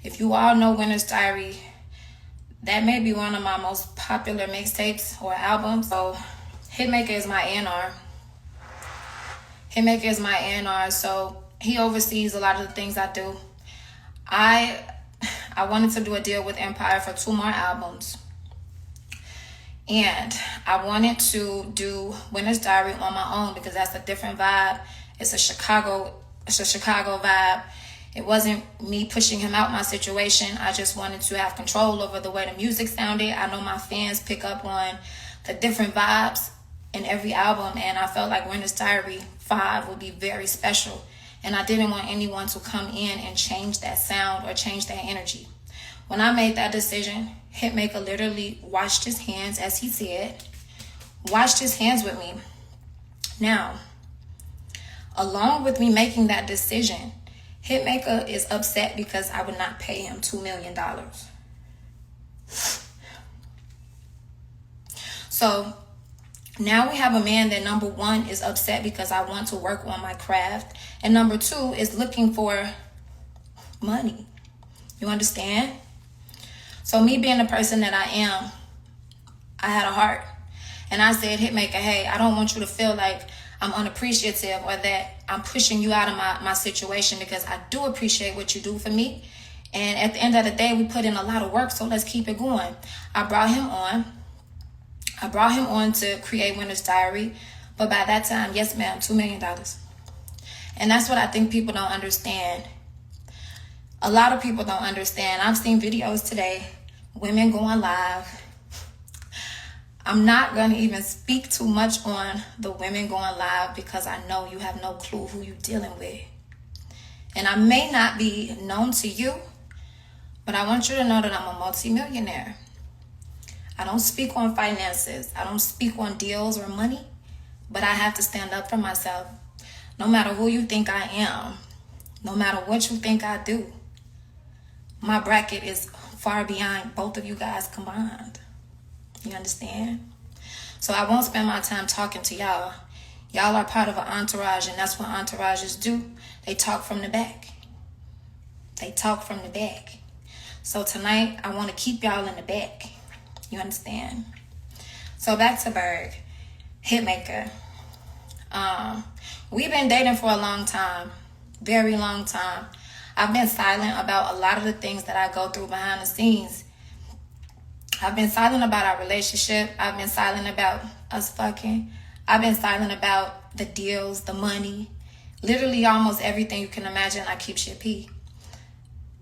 If you all know Winter's Diary, that may be one of my most popular mixtapes or albums. So HITMAKA is my A&R. HITMAKA is my A&R, so he oversees a lot of the things I do. I wanted to do a deal with Empire for 2 more albums. And I wanted to do Winter's Diary on my own because that's a different vibe. It's a Chicago vibe. It wasn't me pushing him out my situation. I just wanted to have control over the way the music sounded. I know my fans pick up on the different vibes in every album, and I felt like Winter's Diary 5 would be very special. And I didn't want anyone to come in and change that sound or change that energy. When I made that decision, HITMAKA literally washed his hands, as he said, washed his hands with me. Now, along with me making that decision, HITMAKA is upset because I would not pay him $2 million. So now we have a man that, number 1, is upset because I want to work on my craft. And number 2 is looking for money. You understand? So me being the person that I am, I had a heart. And I said, HITMAKA, hey, I don't want you to feel like I'm unappreciative or that I'm pushing you out of my situation, because I do appreciate what you do for me. And at the end of the day, we put in a lot of work, so let's keep it going. I brought him on to create Winter's Diary. But by that time, yes, ma'am, $2 million. And that's what I think people don't understand. A lot of people don't understand. I've seen videos today, women going live. I'm not going to even speak too much on the women going live because I know you have no clue who you're dealing with. And I may not be known to you, but I want you to know that I'm a multimillionaire. I don't speak on finances. I don't speak on deals or money, but I have to stand up for myself. No matter who you think I am, no matter what you think I do, my bracket is far beyond both of you guys combined. You understand? So I won't spend my time talking to y'all. Y'all are part of an entourage, and that's what entourages do. They talk from the back. They talk from the back. So tonight, I want to keep y'all in the back. You understand? So back to Berg. HITMAKA. We've been dating for a long time. Very long time. I've been silent about a lot of the things that I go through behind the scenes. I've been silent about our relationship. I've been silent about us fucking. I've been silent about the deals, the money. Literally almost everything you can imagine, I keep shit P.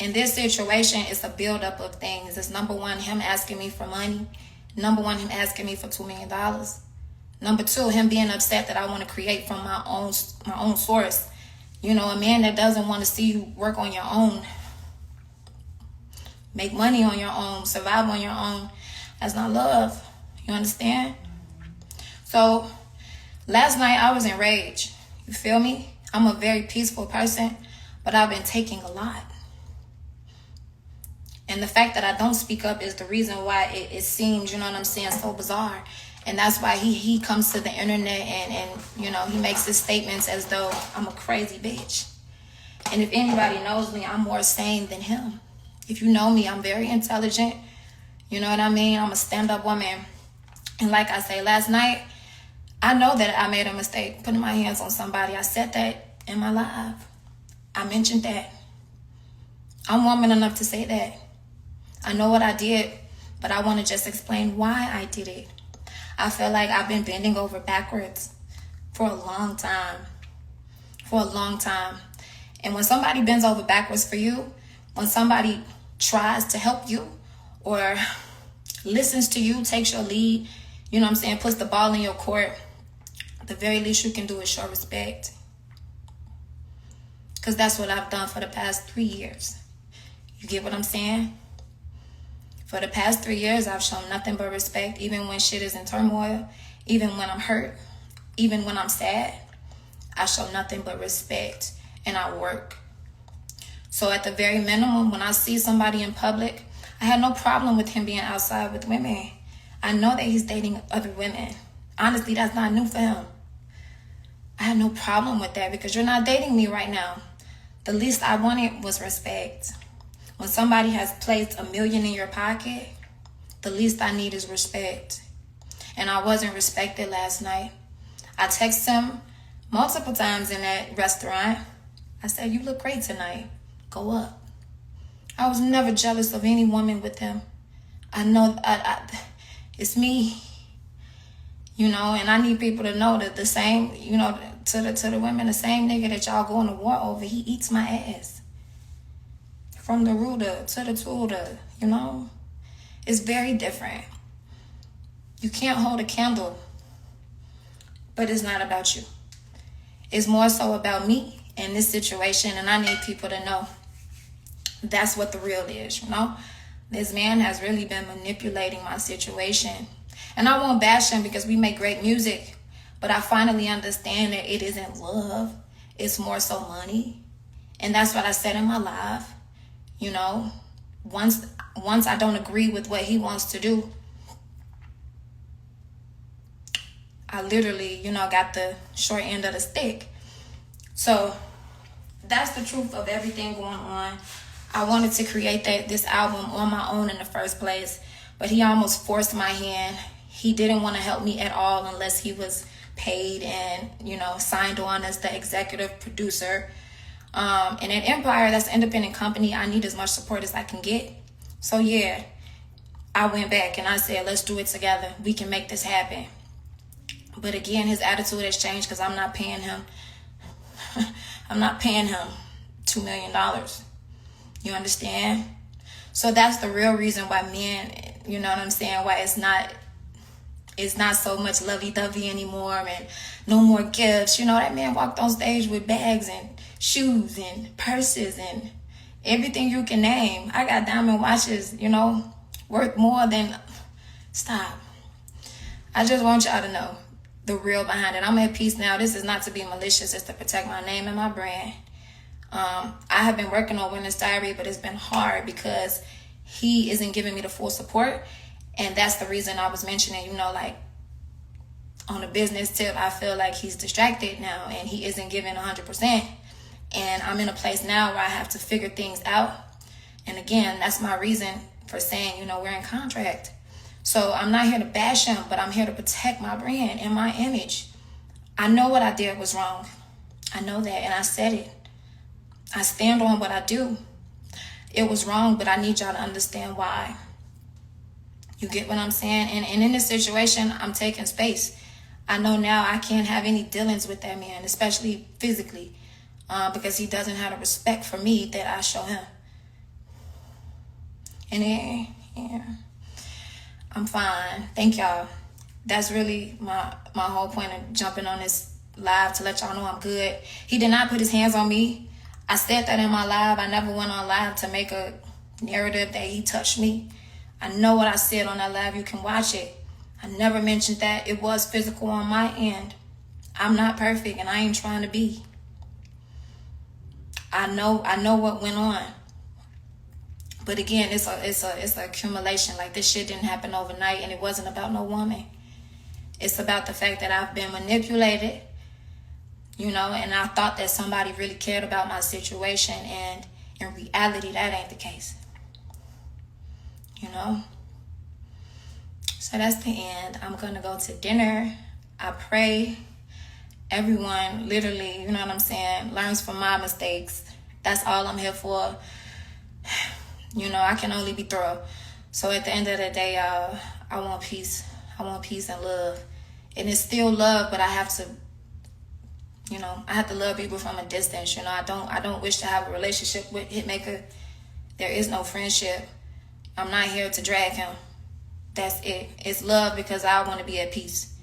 In this situation, it's a buildup of things. It's number 1, him asking me for money. Number 1, him asking me for $2 million. Number 2, him being upset that I want to create from my own source. You know, a man that doesn't want to see you work on your own, make money on your own, survive on your own, that's not love. You understand? So last night I was enraged. You feel me? I'm a very peaceful person, but I've been taking a lot. And the fact that I don't speak up is the reason why it seems, you know what I'm saying, so bizarre. And that's why he comes to the internet and you know, he makes his statements as though I'm a crazy bitch. And if anybody knows me, I'm more sane than him. If you know me, I'm very intelligent. You know what I mean? I'm a stand-up woman. And like I say, last night, I know that I made a mistake putting my hands on somebody. I said that in my live. I mentioned that. I'm woman enough to say that. I know what I did, but I want to just explain why I did it. I feel like I've been bending over backwards for a long time. For a long time. And when somebody bends over backwards for you, when somebody tries to help you or listens to you, takes your lead, you know what I'm saying, puts the ball in your court, the very least you can do is show respect. Because that's what I've done for the past 3 years. You get what I'm saying? For the past 3 years, I've shown nothing but respect, even when shit is in turmoil, even when I'm hurt, even when I'm sad. I show nothing but respect, and I work. So at the very minimum, when I see somebody in public, I had no problem with him being outside with women. I know that he's dating other women. Honestly, that's not new for him. I had no problem with that because you're not dating me right now. The least I wanted was respect. When somebody has placed $1 million in your pocket, the least I need is respect. And I wasn't respected last night. I texted him multiple times in that restaurant. I said, you look great tonight. Go up. I was never jealous of any woman with him. I know it's me, you know, and I need people to know that the same, you know, to the women, the same nigga that y'all going to war over, he eats my ass. From the rooter to the tutor, you know. It's very different. You can't hold a candle, but it's not about you. It's more so about me in this situation, and I need people to know that's what the real is, you know? This man has really been manipulating my situation. And I won't bash him because we make great music, but I finally understand that it isn't love. It's more so money. And that's what I said in my live. You know, once I don't agree with what he wants to do, I literally, you know, got the short end of the stick. So that's the truth of everything going on. I wanted to create this album on my own in the first place, but he almost forced my hand. He didn't want to help me at all unless he was paid and, you know, signed on as the executive producer. And at Empire, that's an independent company, I need as much support as I can get. So yeah, I went back and I said, let's do it together. We can make this happen. But again, his attitude has changed because I'm not paying him. I'm not paying him $2 million. You understand? So that's the real reason why men, you know what I'm saying, why it's not so much lovey-dovey anymore and no more gifts. You know, that man walked on stage with bags and shoes and purses and everything you can name. I got diamond watches, you know, worth more than... Stop. I just want y'all to know the real behind it. I'm at peace now. This is not to be malicious. It's to protect my name and my brand. I have been working on Women's Diary, but it's been hard because he isn't giving me the full support. And that's the reason I was mentioning, you know, like on a business tip, I feel like he's distracted now and he isn't giving 100%. And I'm in a place now where I have to figure things out. And again, that's my reason for saying, you know, we're in contract. So I'm not here to bash him, but I'm here to protect my brand and my image. I know what I did was wrong. I know that, and I said it. I stand on what I do. It was wrong, but I need y'all to understand why. You get what I'm saying? And in this situation, I'm taking space. I know now I can't have any dealings with that man, especially physically, because he doesn't have the respect for me that I show him. And then, yeah, I'm fine. Thank y'all. That's really my whole point of jumping on this live, to let y'all know I'm good. He did not put his hands on me. I said that in my live. I never went on live to make a narrative that he touched me. I know what I said on that live. You can watch it. I never mentioned that. It was physical on my end. I'm not perfect, and I ain't trying to be. I know what went on. But again, it's a accumulation. Like, this shit didn't happen overnight, and it wasn't about no woman. It's about the fact that I've been manipulated, you know, and I thought that somebody really cared about my situation, and in reality, that ain't the case. You know? So that's the end. I'm going to go to dinner. I pray everyone literally, you know what I'm saying, learns from my mistakes. That's all I'm here for. You know, I can only be thorough. So at the end of the day, I want peace. I want peace and love. And it's still love, but I have to, you know, I have to love people from a distance. You know, I don't wish to have a relationship with HITMAKA. There is no friendship. I'm not here to drag him. That's it. It's love because I want to be at peace,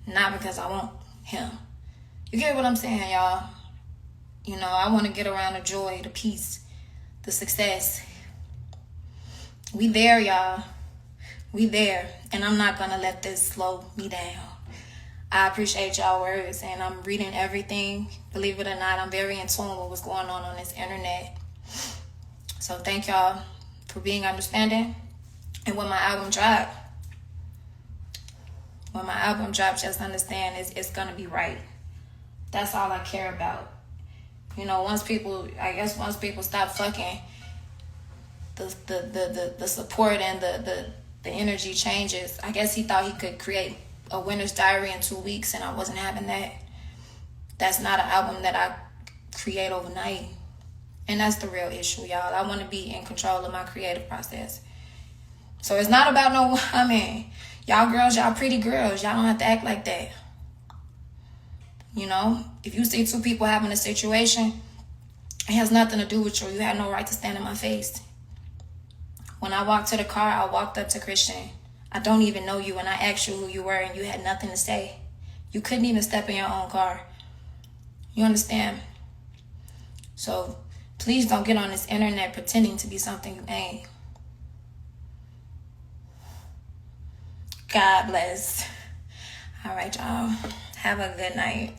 not because I want him. You get what I'm saying, y'all? You know, I want to get around the joy, the peace, the success. We there, y'all. We there. And I'm not going to let this slow me down. I appreciate y'all words, and I'm reading everything. Believe it or not, I'm very in tune with what's going on this internet. So thank y'all for being understanding. And when my album drops, just understand it's going to be right. That's all I care about. You know, once people stop fucking, the support and the energy changes. I guess he thought he could create a winner's diary in 2 weeks, and I wasn't having that. That's not an album that I create overnight. And that's the real issue, y'all. I want to be in control of my creative process. So it's not about no, I mean, y'all girls, y'all pretty girls. Y'all don't have to act like that. You know, if you see two people having a situation, it has nothing to do with you. You have no right to stand in my face. When I walked to the car, I walked up to Christian. I don't even know you, and I asked you who you were, and you had nothing to say. You couldn't even step in your own car. You understand? So please don't get on this internet pretending to be something you ain't. God bless. All right, y'all. Have a good night.